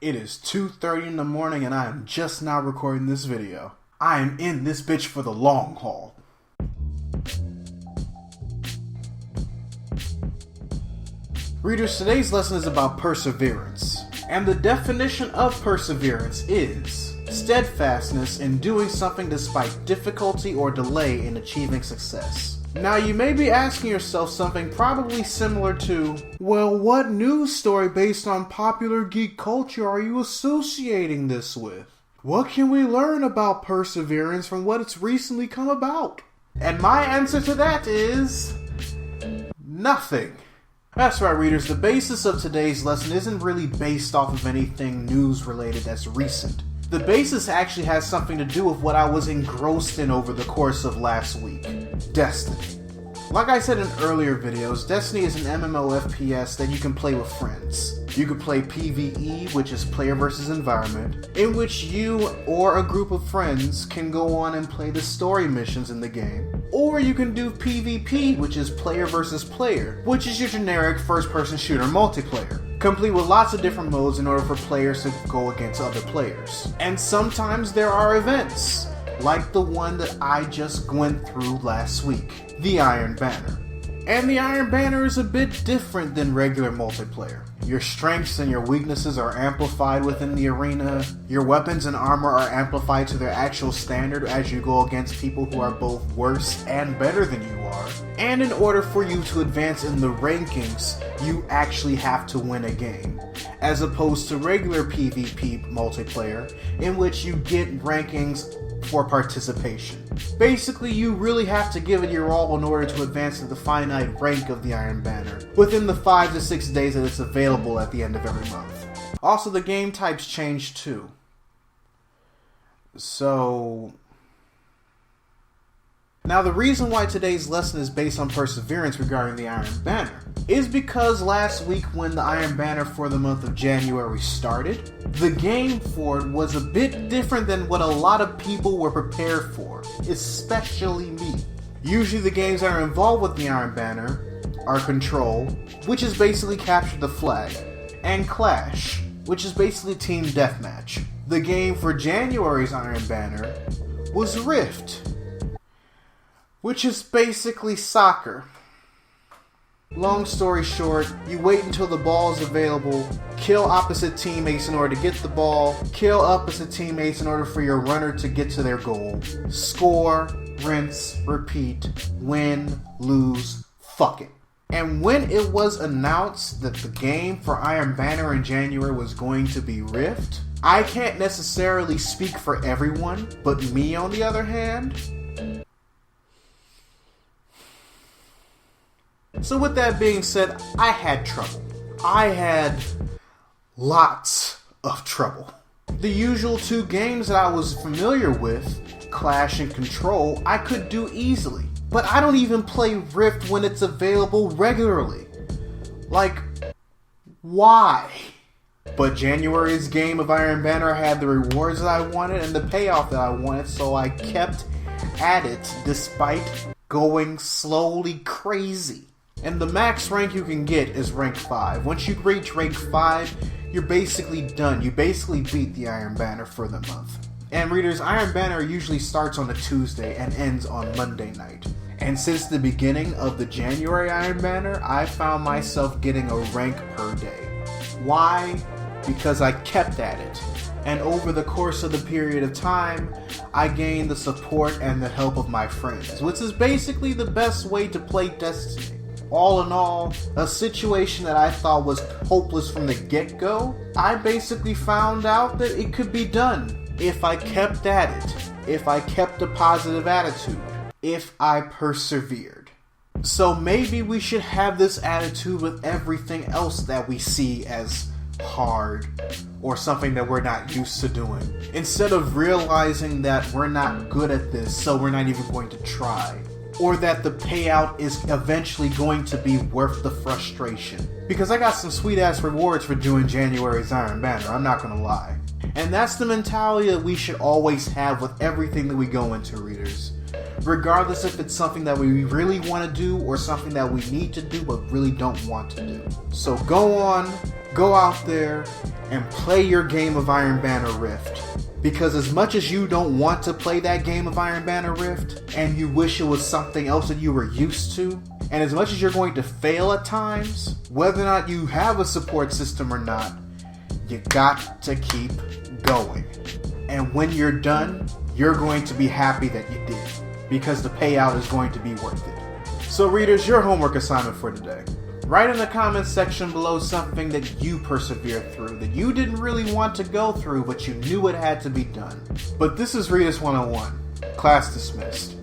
It is 2:30 in the morning and I am just now recording this video. I am in this bitch for the long haul. Readers, today's lesson is about perseverance. And the definition of perseverance is steadfastness in doing something despite difficulty or delay in achieving success. Now you may be asking yourself something probably similar to, well, what news story based on popular geek culture are you associating this with? What can we learn about perseverance from what it's recently come about? And my answer to that is nothing. That's right, readers, the basis of today's lesson isn't really based off of anything news related that's recent. The basis actually has something to do with what I was engrossed in over the course of last week. Destiny. Like I said in earlier videos, Destiny is an MMO FPS that you can play with friends. You can play PvE, which is player versus environment, in which you or a group of friends can go on and play the story missions in the game. Or you can do PvP, which is player versus player, which is your generic first-person shooter multiplayer, complete with lots of different modes in order for players to go against other players. And sometimes there are events, like the one that I just went through last week, the Iron Banner. And the Iron Banner is a bit different than regular multiplayer. Your strengths and your weaknesses are amplified within the arena. Your weapons and armor are amplified to their actual standard as you go against people who are both worse and better than you are. And in order for you to advance in the rankings, you actually have to win a game, as opposed to regular PvP multiplayer, in which you get rankings for participation. Basically, you really have to give it your all in order to advance to the finite rank of the Iron Banner, within the 5 to 6 days that it's available at the end of every month. Also, the game types change too. Now the reason why today's lesson is based on perseverance regarding the Iron Banner is because last week when the Iron Banner for the month of January started, the game for it was a bit different than what a lot of people were prepared for, especially me. Usually the games that are involved with the Iron Banner are Control, which is basically capture the flag, and Clash, which is basically team deathmatch. The game for January's Iron Banner was Rift, which is basically soccer. Long story short, you wait until the ball is available, kill opposite teammates in order to get the ball, kill opposite teammates in order for your runner to get to their goal, score, rinse, repeat, win, lose, fuck it. And when it was announced that the game for Iron Banner in January was going to be Rift, I can't necessarily speak for everyone, but me on the other hand, so with that being said, I had trouble. I had lots of trouble. The usual two games that I was familiar with, Clash and Control, I could do easily. But I don't even play Rift when it's available regularly. Like, why? But January's game of Iron Banner had the rewards that I wanted and the payoff that I wanted, so I kept at it despite going slowly crazy. And the max rank you can get is rank 5. Once you reach rank 5, you're basically done. You basically beat the Iron Banner for the month. And readers, Iron Banner usually starts on a Tuesday and ends on Monday night. And since the beginning of the January Iron Banner, I found myself getting a rank per day. Why? Because I kept at it. And over the course of the period of time, I gained the support and the help of my friends, which is basically the best way to play Destiny. All in all, a situation that I thought was hopeless from the get-go, I basically found out that it could be done if I kept at it, if I kept a positive attitude, if I persevered. So maybe we should have this attitude with everything else that we see as hard or something that we're not used to doing. Instead of realizing that we're not good at this, so we're not even going to try. Or that the payout is eventually going to be worth the frustration. Because I got some sweet ass rewards for doing January's Iron Banner, I'm not gonna lie. And that's the mentality that we should always have with everything that we go into, readers. regardless if it's something that we really want to do or something that we need to do but really don't want to do. So go out there and play your game of Iron Banner Rift. Because as much as you don't want to play that game of Iron Banner Rift, and you wish it was something else that you were used to, and as much as you're going to fail at times, whether or not you have a support system or not, you got to keep going. And when you're done, you're going to be happy that you did, because the payout is going to be worth it. So readers, your homework assignment for today. Write in the comments section below something that you persevered through, that you didn't really want to go through, but you knew it had to be done. But this is Readus 101. Class dismissed.